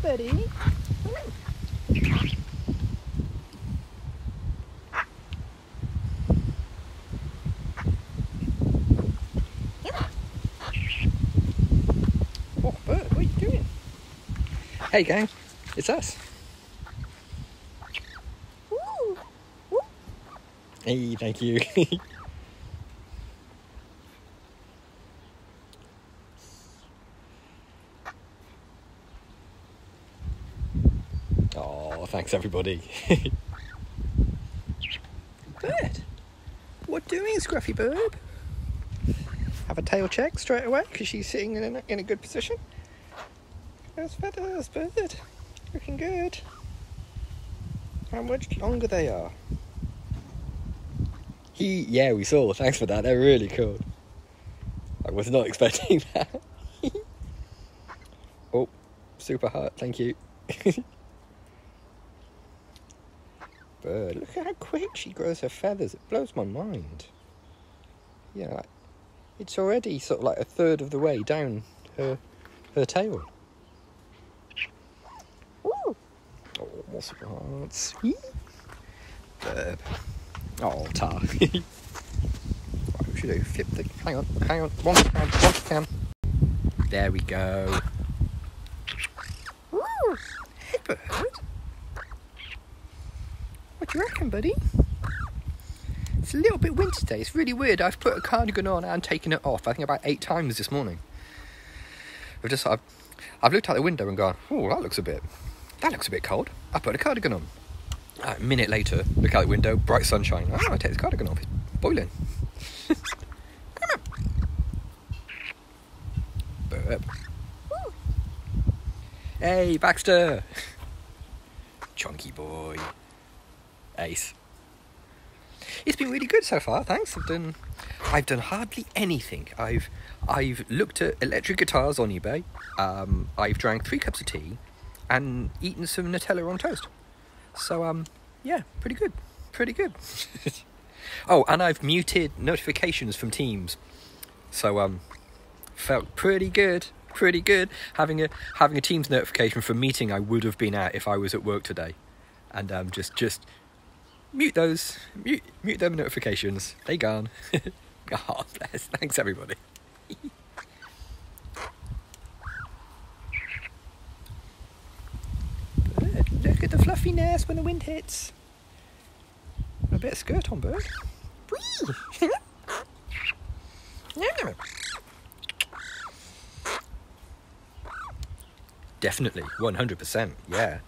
buddy. Oh, bird, what are you doing? Hey, gang, it's us. Woo. Woo. Hey, thank you. Oh, thanks everybody. Bird, what doing, Scruffy bird? Have a tail check straight away because she's sitting in a good position. Those feathers, bird, looking good. How much longer they are? Yeah, we saw. Thanks for that. They're really cool. I was not expecting that. Oh, super heart. Thank you. Bird, look at how quick she grows her feathers. It blows my mind. Yeah, it's already sort of like a third of the way down her tail. Woo! Oh, more super hearts. Bird. Oh, tar. Right, we should do flip the... Hang on. One can. There we go. Woo! Hey, bird. What do you reckon, buddy? It's a little bit windy today. It's really weird. I've put a cardigan on and taken it off, I think about 8 times this morning. I've looked out the window and gone, oh, that looks a bit cold. I put a cardigan on. A minute later, look out the window, bright sunshine. Oh, I take this cardigan off. It's boiling. Come on. Burp. Woo. Hey, Baxter. Chunky boy. Ace. It's been really good so far, thanks. I've done hardly anything. I've looked at electric guitars on eBay. I've drank 3 cups of tea and eaten some Nutella on toast. So yeah, pretty good. Oh, and I've muted notifications from Teams. So felt pretty good. Having a Teams notification for a meeting I would have been at if I was at work today. And just mute those. Mute them notifications. They gone. Oh, bless. Thanks, everybody. Look at the fluffy nest when the wind hits. A bit of skirt on, bird. Bree! Definitely, 100%, yeah.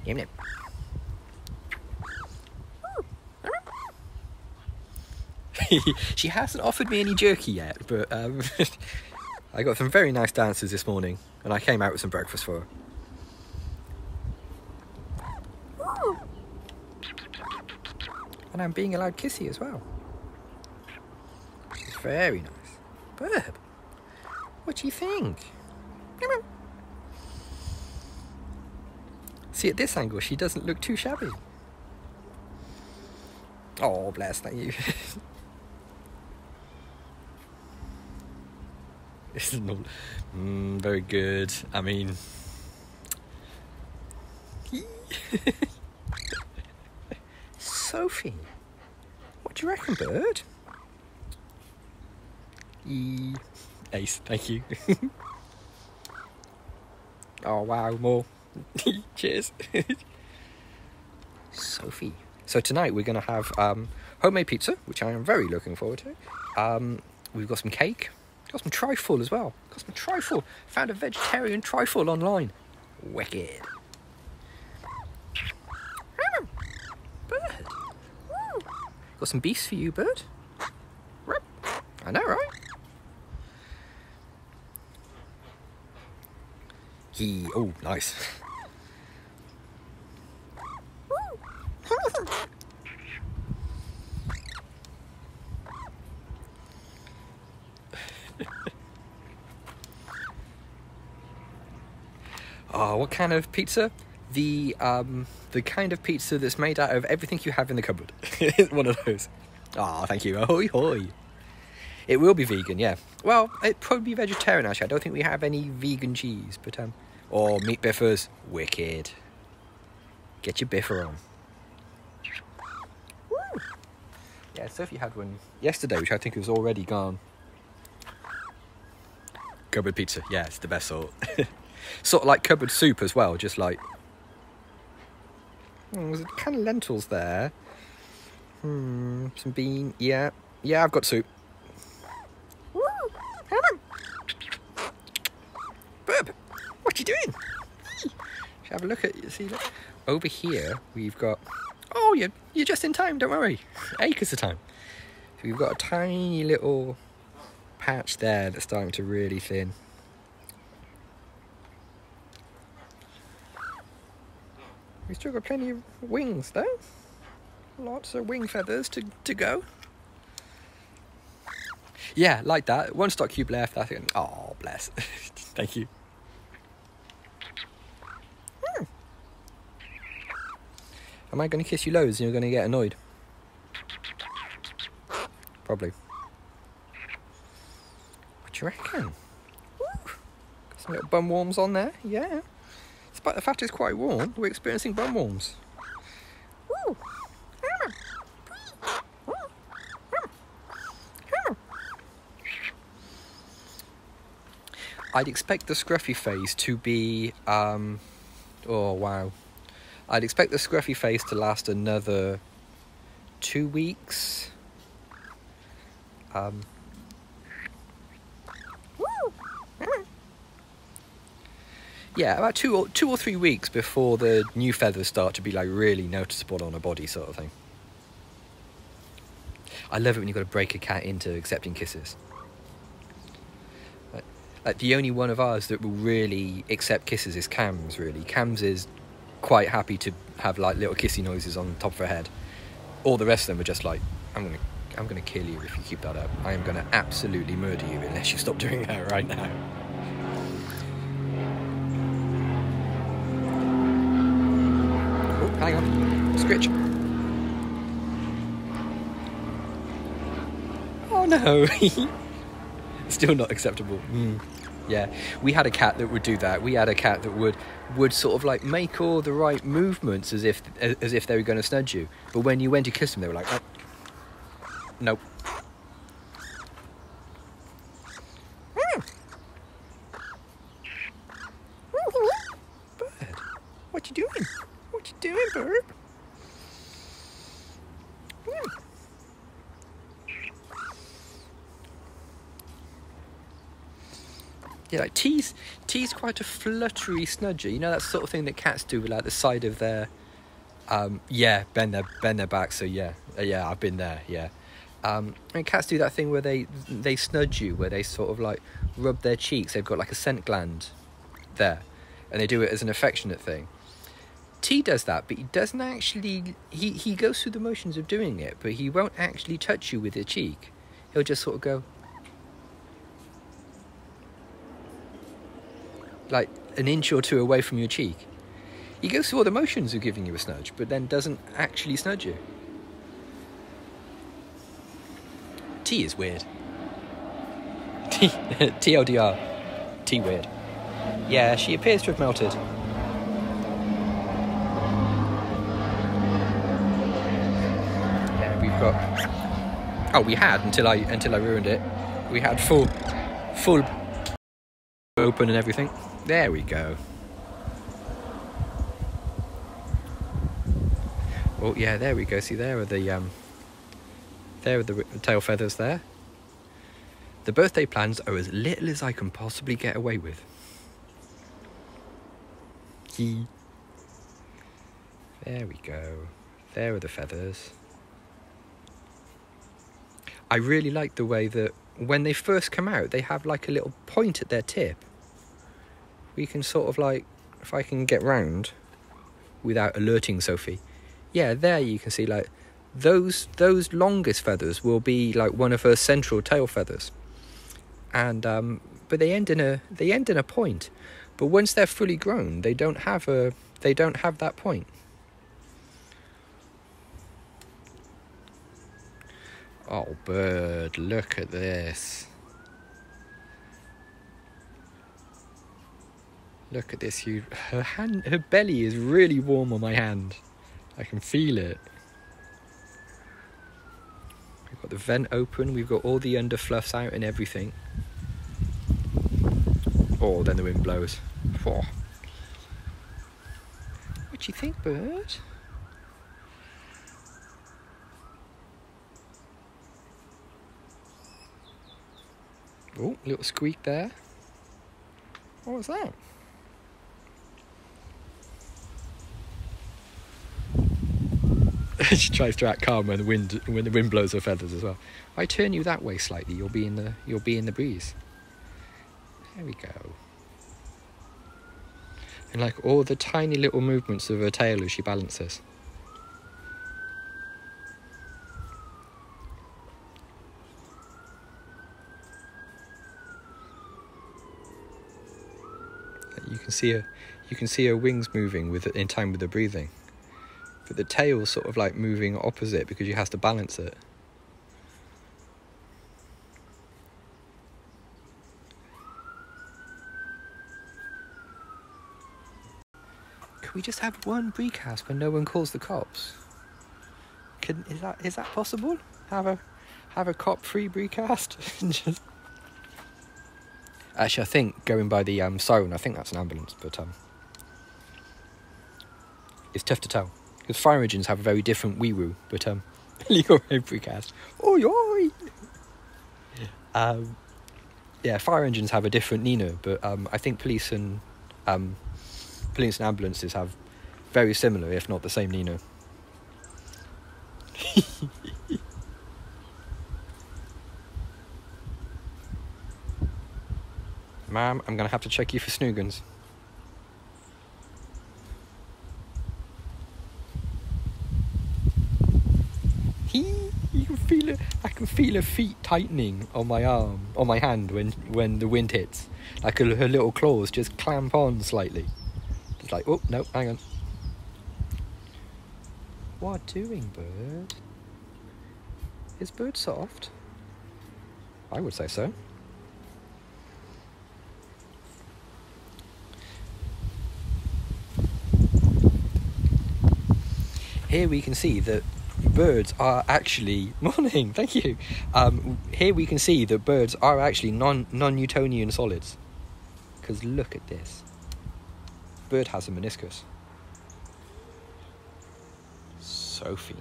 Yum, yum. She hasn't offered me any jerky yet, but I got some very nice dancers this morning, and I came out with some breakfast for her. Ooh. And I'm being allowed kissy as well. It's very nice. Burb, what do you think? See, at this angle, she doesn't look too shabby. Oh, bless, thank you. This is not very good. I mean, Sophie, what do you reckon, bird? Ace, thank you. Oh wow, more. Cheers. Sophie. So tonight we're going to have homemade pizza, which I am very looking forward to. We've got some cake. Got some trifle as well. Got some trifle. Found a vegetarian trifle online. Wicked. Bird. Got some beefs for you, bird. I know, right? Oh, nice. Oh, what kind of pizza? The kind of pizza that's made out of everything you have in the cupboard. One of those. Oh, thank you. Ahoy, hoy. It will be vegan, yeah. Well, it'd probably be vegetarian, actually. I don't think we have any vegan cheese, but, or meat biffers. Wicked. Get your biffer on. Woo! Yeah, Sophie had one yesterday, which I think was already gone. Cupboard pizza, yeah, it's the best sort. Sort of like cupboard soup as well, just like... there's a kind of lentils there. Some bean, yeah. Yeah, I've got soup. Woo! Bub, what you doing? Should have a look at, see, look. Over here, we've got... Oh, you're just in time, don't worry. Acres of time. So we've got a tiny little patch there that's starting to really thin. We've still got plenty of wings, though. Lots of wing feathers to go. Yeah, like that. One stock cube left. I think. Oh, bless. Thank you. Am I going to kiss you loads and you're going to get annoyed? Probably. What do you reckon? Woo. Got some little bum warms on there. Yeah. Despite the fact it's quite warm, we're experiencing bum warms. Woo. I'd expect the scruffy phase to be, oh wow. I'd expect the scruffy phase to last another 2 weeks. Yeah, about two or 3 weeks before the new feathers start to be like really noticeable on a body sort of thing. I love it when you've got to break a cat into accepting kisses. Like the only one of ours that will really accept kisses is Cam's, really. Cam's is quite happy to have like little kissy noises on top of her head. All the rest of them are just like, I'm gonna kill you if you keep that up. I am gonna absolutely murder you unless you stop doing that right now. Oh, hang on. Scritch. Oh no. Still not acceptable. Yeah, we had a cat that would do that. We had a cat that would sort of like make all the right movements as if they were going to snudge you. But when you went to kiss them, they were like, oh, nope. Bird, what you doing? What you doing, bird? Yeah, like T's quite a fluttery snudger. You know that sort of thing that cats do with like the side of their, yeah, bend their back. So yeah, I've been there. Yeah, and cats do that thing where they snudge you, where they sort of like rub their cheeks. They've got like a scent gland there, and they do it as an affectionate thing. T does that, but he doesn't actually. He goes through the motions of doing it, but he won't actually touch you with his cheek. He'll just sort of go. Like an inch or two away from your cheek. He goes through all the motions of giving you a snudge, but then doesn't actually snudge you. T is weird. TLDR. T weird. Yeah, she appears to have melted. Yeah, we've got... Oh, we had until I ruined it. We had full open and everything. There we go. Oh yeah, there we go. See, there are the tail feathers there. The birthday plans are as little as I can possibly get away with. There we go. There are the feathers. I really like the way that when they first come out, they have like a little point at their tip. We can sort of like, if I can get round without alerting Sophie. Yeah, there you can see like those longest feathers will be like one of her central tail feathers. And but they end in a point. But once they're fully grown, they don't have that point. Oh, bird, look at this. Look at this. Her belly is really warm on my hand. I can feel it. We've got the vent open. We've got all the underfluffs out and everything. Oh, then the wind blows. Oh. What do you think, bird? Oh, little squeak there. What was that? She tries to act calm when the wind blows her feathers as well. If I turn you that way slightly, you'll be in the breeze. There we go. And like all the tiny little movements of her tail as she balances. You can see her wings moving in time with the breathing. But the tail's sort of like moving opposite because she has to balance it. Could we just have one bree cast when no one calls the cops? Is that possible? Have a cop-free bree cast? Just... Actually, I think going by the siren, I think that's an ambulance, but it's tough to tell. Because fire engines have a very different wee-woo, but legal road bree cast. Oi oi! Yeah, fire engines have a different Nino, but I think police and ambulances have very similar, if not the same Nino. Ma'am, I'm going to have to check you for snoogans. You can feel it. I can feel her feet tightening on my arm, on my hand when the wind hits. Like her little claws just clamp on slightly. It's like, oh, no, hang on. What doing, bird? Is bird soft? I would say so. Here we can see that birds are actually... Morning, thank you. Here we can see that birds are actually non-Newtonian solids. Because look at this. Bird has a meniscus. Sophie.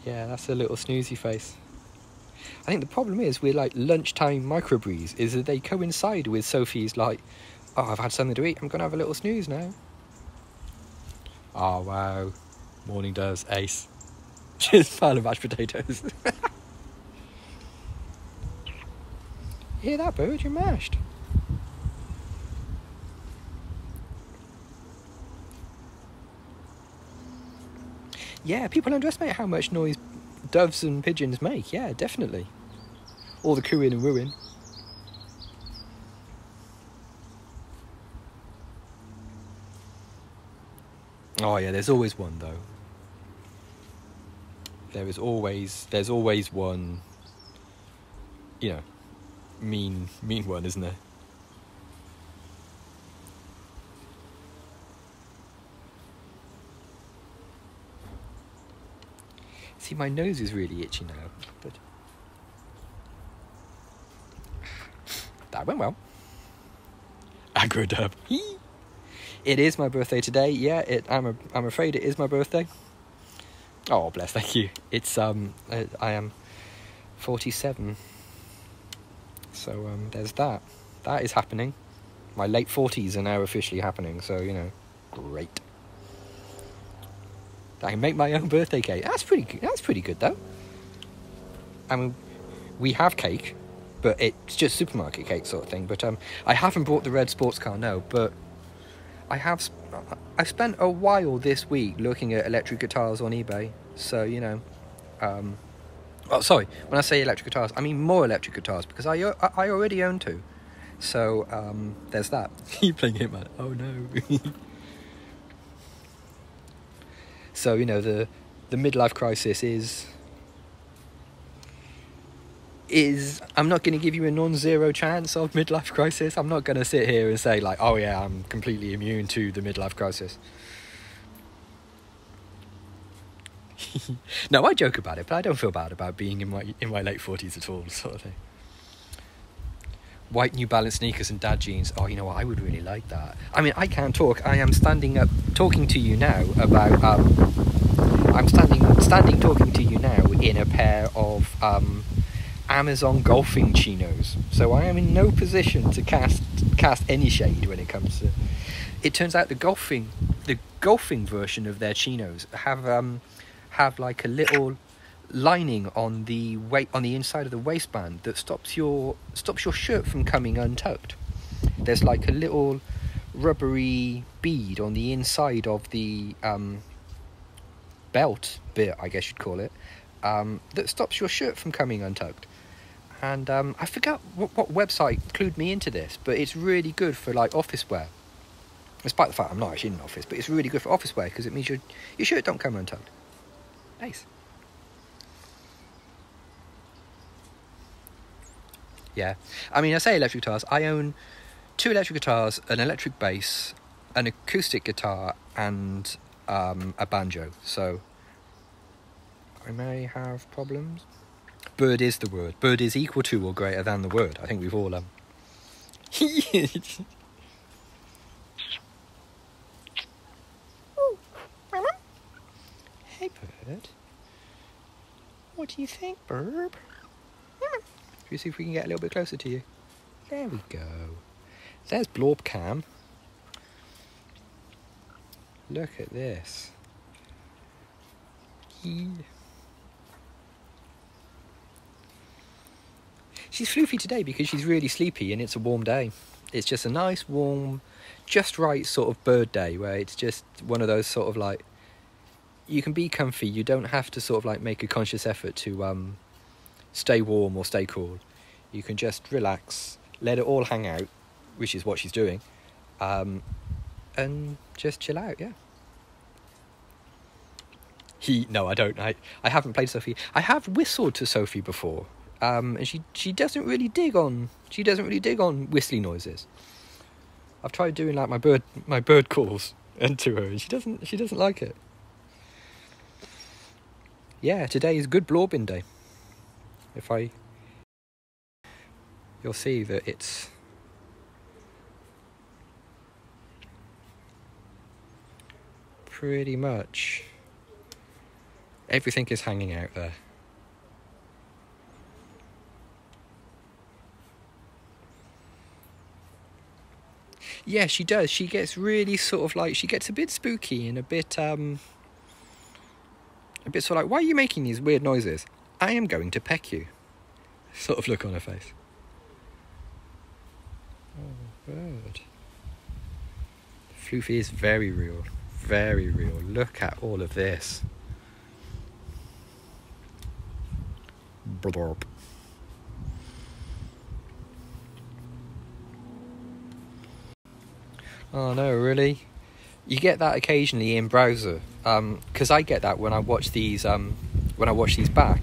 Yeah, that's a little snoozy face. I think the problem is with like lunchtime microbreeze is that they coincide with Sophie's like, oh, I've had something to eat, I'm going to have a little snooze now. Oh, wow. Morning does, ace. Just pile of mashed potatoes. Hear that, bird? You're mashed. Yeah, people underestimate how much noise doves and pigeons make. Yeah, definitely. All the cooing and wooing. Oh yeah, there's always one though. There's always one, you know, mean one, isn't there? See, my nose is really itchy now, but that went well. Aggro dub. It is my birthday today. Yeah, I'm afraid it is my birthday. Oh, bless, thank you. It's I am 47. So there's that. That is happening. My late 40s are now officially happening, so you know, great. I can make my own birthday cake. That's pretty good. That's pretty good though. I mean, we have cake, but it's just supermarket cake sort of thing. But I haven't bought the red sports car, no. But I spent a while this week looking at electric guitars on eBay, So, you know, oh, sorry, when I say electric guitars, I mean more electric guitars, because I already own 2. So, there's that. You playing Hitman? Oh no. So, you know, the midlife crisis is I'm not going to give you a non-zero chance of midlife crisis. I'm not going to sit here and say like, oh yeah, I'm completely immune to the midlife crisis. No, I joke about it, but I don't feel bad about being in my late 40s at all, sort of thing. White New Balance sneakers and dad jeans. Oh, you know what? I would really like that. I mean, I can't talk. I am standing up talking to you now about. I'm standing talking to you now in a pair of Amazon golfing chinos. So I am in no position to cast any shade when it comes to. It turns out the golfing version of their chinos have like a little lining on the inside of the waistband that stops your shirt from coming untucked. There's like a little rubbery bead on the inside of the belt bit, I guess you'd call it, that stops your shirt from coming untucked. And I forgot what website clued me into this, but it's really good for like office wear. Despite the fact I'm not actually in an office, but it's really good for office wear because it means your shirt don't come untucked. Nice. Yeah, I mean, I say electric guitars. I own 2 electric guitars, an electric bass, an acoustic guitar, and a banjo. So I may have problems. Bird is the word. Bird is equal to or greater than the word. I think we've all Hey, bird. What do you think, Burb? Should we see if we can get a little bit closer to you? There we go. There's Blorb Cam. Look at this. She's floofy today because she's really sleepy and it's a warm day. It's just a nice, warm, just right sort of bird day where it's just one of those sort of like, you can be comfy, you don't have to sort of like make a conscious effort to stay warm or stay cool. You can just relax, let it all hang out, which is what she's doing, and just chill out, yeah. No, I don't. I haven't played Sophie. I have whistled to Sophie before, and she doesn't really dig on whistly noises. I've tried doing like my bird calls into her, and she doesn't like it. Yeah, today is good blorbing day. You'll see that it's pretty much everything is hanging out there. Yeah, she does. She gets really sort of like, she gets a bit spooky and a bit sort of like, why are you making these weird noises? I am going to peck you. Sort of look on her face. Oh, bird. Floofy is very real. Very real. Look at all of this. Blorp. Oh no, really? You get that occasionally in browser, because I get that when I watch these back,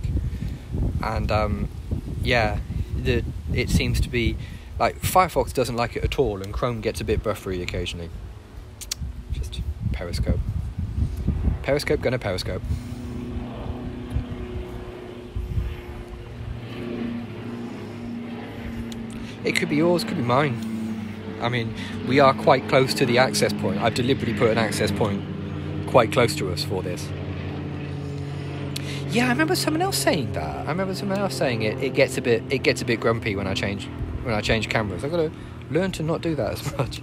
and yeah, it seems to be like Firefox doesn't like it at all, and Chrome gets a bit buffery occasionally. Just Periscope, gonna Periscope. It could be yours, could be mine. I mean, we are quite close to the access point. I've deliberately put an access point quite close to us for this. Yeah, I remember someone else saying that. It gets a bit grumpy when I change cameras. I've got to learn to not do that as much.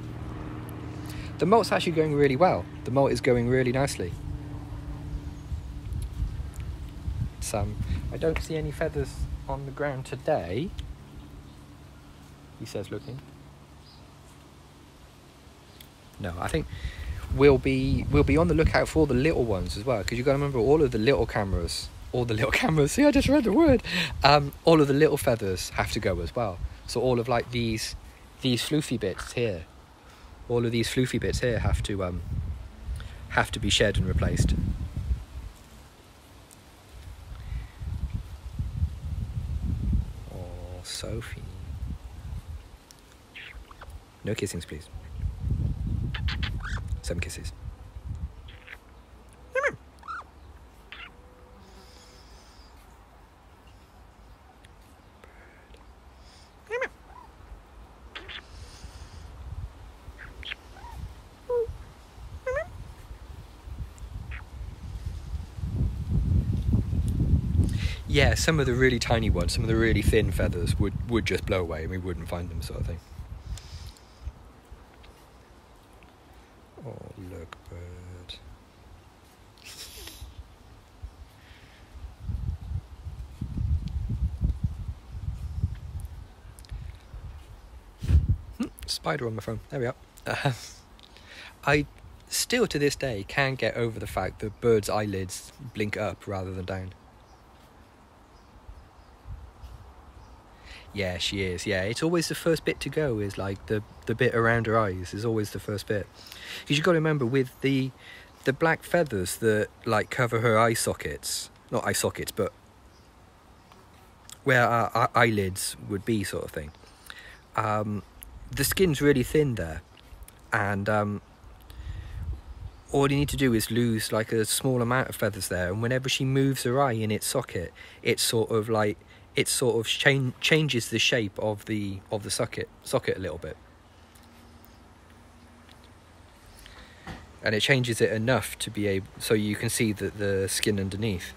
The molt's actually going really well. The molt is going really nicely. I don't see any feathers on the ground today, he says, looking. No, I think we'll be on the lookout for all the little ones as well, because you've got to remember all of the little cameras. See, I just read the word. All of the little feathers have to go as well. So all of like these floofy bits here, all of these floofy bits here have to be shed and replaced. Oh, Sophie. No kissings, please. 7 kisses. Yeah, some of the really tiny ones, some of the really thin feathers would just blow away and we wouldn't find them, sort of thing. Oh, look, bird. Spider on my phone. There we are. I still to this day can't get over the fact that birds' eyelids blink up rather than down. Yeah, she is. Yeah, it's always the first bit to go, is like the bit around her eyes is always the first bit. Because you've got to remember, with the black feathers that like cover her eye sockets, not eye sockets, but where our eyelids would be, sort of thing. The skin's really thin there, and all you need to do is lose like a small amount of feathers there, and whenever she moves her eye in its socket, it's sort of changes the shape of the socket a little bit, and it changes it enough to be able, so you can see the skin underneath,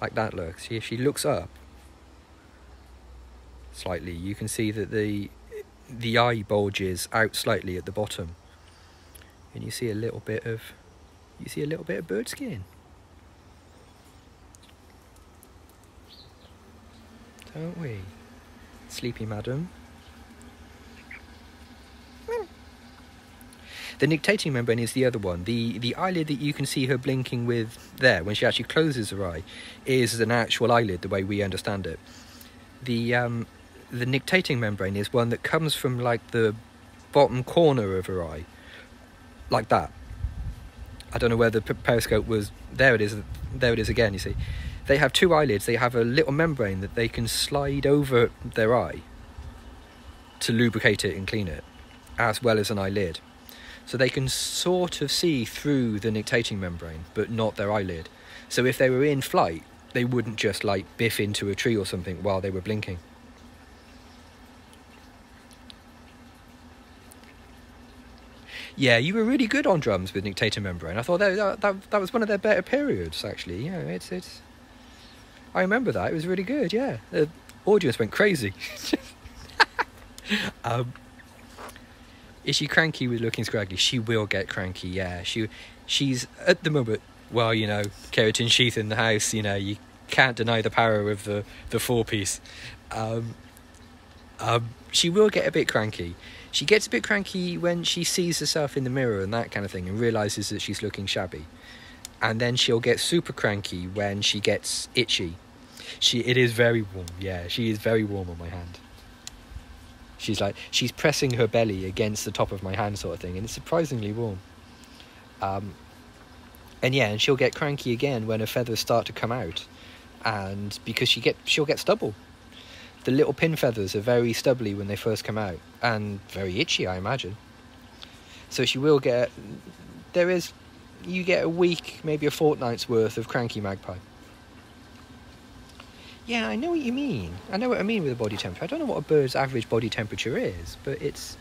like that. Look, see, if she looks up slightly, you can see that the eye bulges out slightly at the bottom, and you see a little bit of bird skin. Don't we? Sleepy madam. The nictating membrane is the other one. The eyelid that you can see her blinking with there, when she actually closes her eye, is an actual eyelid the way we understand it. The nictating membrane is one that comes from like the bottom corner of her eye, like that. I don't know where the periscope was. There it is again, you see. They have 2 eyelids. They have a little membrane that they can slide over their eye to lubricate it and clean it, as well as an eyelid. So they can sort of see through the nictating membrane, but not their eyelid. So if they were in flight, they wouldn't just like biff into a tree or something while they were blinking. Yeah, you were really good on drums with nictating membrane. I thought that was one of their better periods, actually. Yeah, it's. I remember that. It was really good, yeah. The audience went crazy. Is she cranky with looking scraggly? She will get cranky, yeah. She's, at the moment, well, you know, keratin sheath in the house, you know, you can't deny the power of the 4-piece. She will get a bit cranky. She gets a bit cranky when she sees herself in the mirror and that kind of thing, and realises that she's looking shabby. And then she'll get super cranky when she gets itchy. It is very warm, yeah. She is very warm on my hand. She's pressing her belly against the top of my hand, sort of thing, and it's surprisingly warm. And she'll get cranky again when her feathers start to come out, and because she'll get stubble. The little pin feathers are very stubbly when they first come out, and very itchy, I imagine. So she will get. You get a week, maybe a fortnight's worth of cranky magpie. Yeah, I know what you mean. I know what I mean with a body temperature. I don't know what a bird's average body temperature is, but it's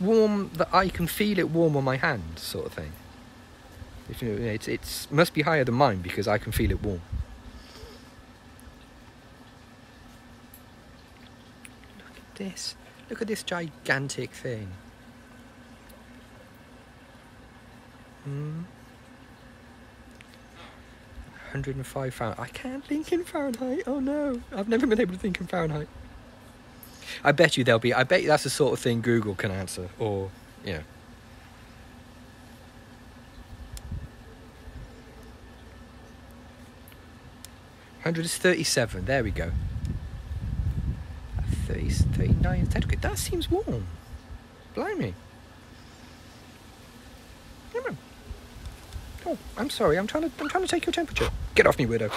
warm that I can feel it warm on my hand, sort of thing. If you know, it must be higher than mine because I can feel it warm. Look at this. Look at this gigantic thing. 105 Fahrenheit. I can't think in Fahrenheit. Oh no, I've never been able to think in Fahrenheit. I bet you that's the sort of thing Google can answer, or 100 is 37. There we go. 30, 39 centigrade. That seems warm. Blimey. Come on. Oh, I'm sorry. I'm trying to take your temperature. Get off me, widow.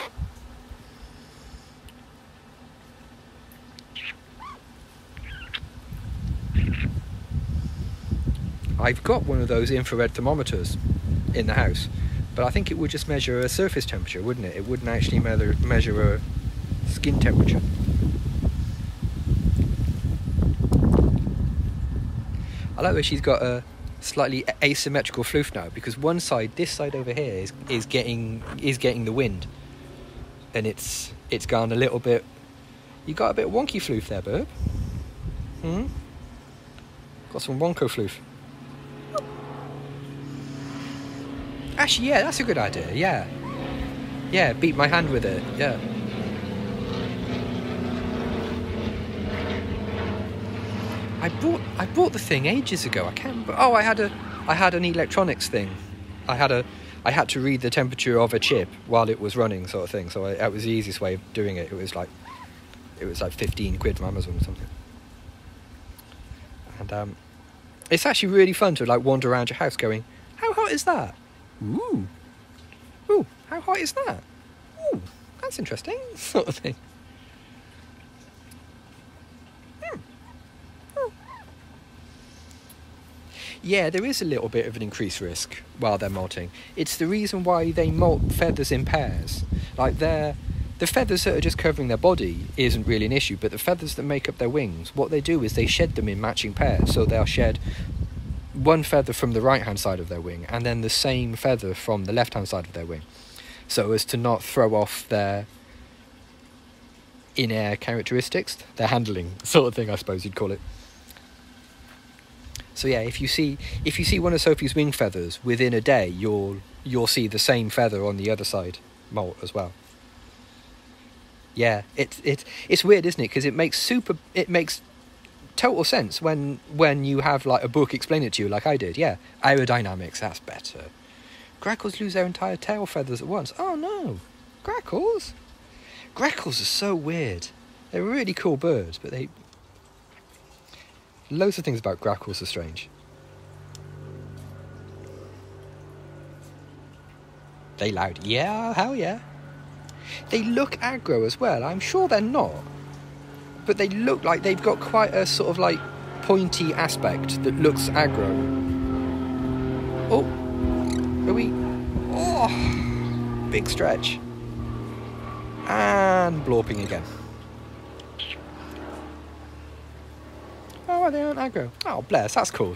I've got one of those infrared thermometers in the house, but I think it would just measure a surface temperature, wouldn't it? It wouldn't actually measure a skin temperature. I like that she's got a slightly asymmetrical floof now, because one side, this side over here, is getting the wind, and it's gone a little bit. You got a bit wonky floof there, Burb. Got some wonko floof. Actually, yeah, that's a good idea. Yeah, beat my hand with it. Yeah. I bought the thing ages ago. I can't remember. Oh, I had an electronics thing. I had to read the temperature of a chip while it was running, sort of thing. So that was the easiest way of doing it. It was like 15 quid from Amazon or something. And it's actually really fun to like wander around your house going, how hot is that? Ooh, how hot is that? Ooh, that's interesting, sort of thing. Yeah, there is a little bit of an increased risk while they're molting. It's the reason why they molt feathers in pairs. Like the feathers that are just covering their body isn't really an issue, but the feathers that make up their wings, what they do is they shed them in matching pairs. So they'll shed one feather from the right hand side of their wing and then the same feather from the left hand side of their wing, so as to not throw off their in-air characteristics, their handling sort of thing, I suppose you'd call it. So yeah, if you see one of Sophie's wing feathers within a day, you'll see the same feather on the other side molt as well. Yeah, it's weird, isn't it? Because it makes total sense when you have like a book explain it to you, like I did. Yeah, aerodynamics, that's better. Grackles lose their entire tail feathers at once. Oh no, grackles are so weird. They're really cool birds, but loads of things about grackles are strange. They loud. Yeah, hell yeah. They look aggro as well. I'm sure they're not, but they look like they've got quite a sort of like pointy aspect that looks aggro. Oh, are we? Oh, big stretch. And blorping again. Oh, they aren't aggro. Oh, bless, that's cool.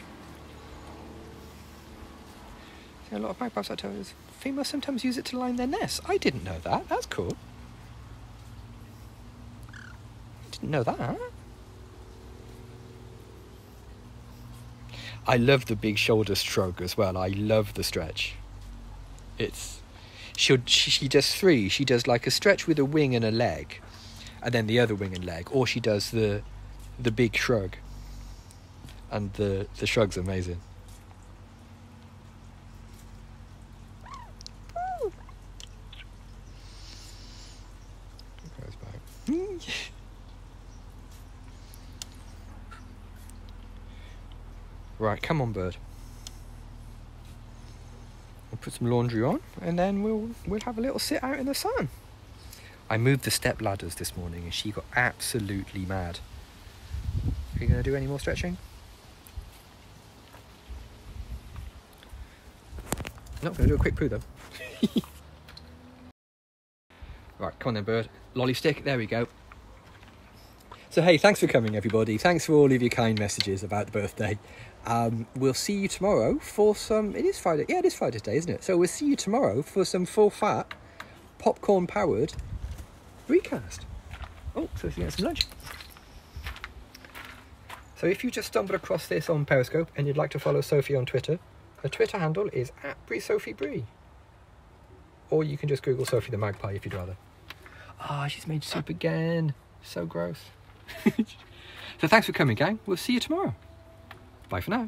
See, a lot of magpies, I tell you, females sometimes use it to line their nests. I didn't know that. That's cool. Didn't know that. I love the big shoulder stroke as well. I love the stretch. She does three. She does like a stretch with a wing and a leg, and then the other wing and leg, or she does the big shrug. And the shrug's amazing. Goes back. Right, come on, bird. We'll put some laundry on, and then we'll have a little sit out in the sun. I moved the step ladders this morning, and she got absolutely mad. Are you going to do any more stretching? Not going to do a quick poo though. Right, come on then, bird. Lolly stick, there we go. So hey, thanks for coming, everybody. Thanks for all of your kind messages about the birthday. We'll see you tomorrow for some... It is Friday. Yeah, it is Friday today, isn't it? So we'll see you tomorrow for some full-fat, popcorn-powered recast. Oh, so if you get some lunch. So if you just stumbled across this on Periscope and you'd like to follow Sophie on Twitter, her Twitter handle is @BreeSophieBree. Or you can just Google Sophie the Magpie if you'd rather. Ah, she's made soup again. So gross. So thanks for coming, gang. We'll see you tomorrow. Bye for now.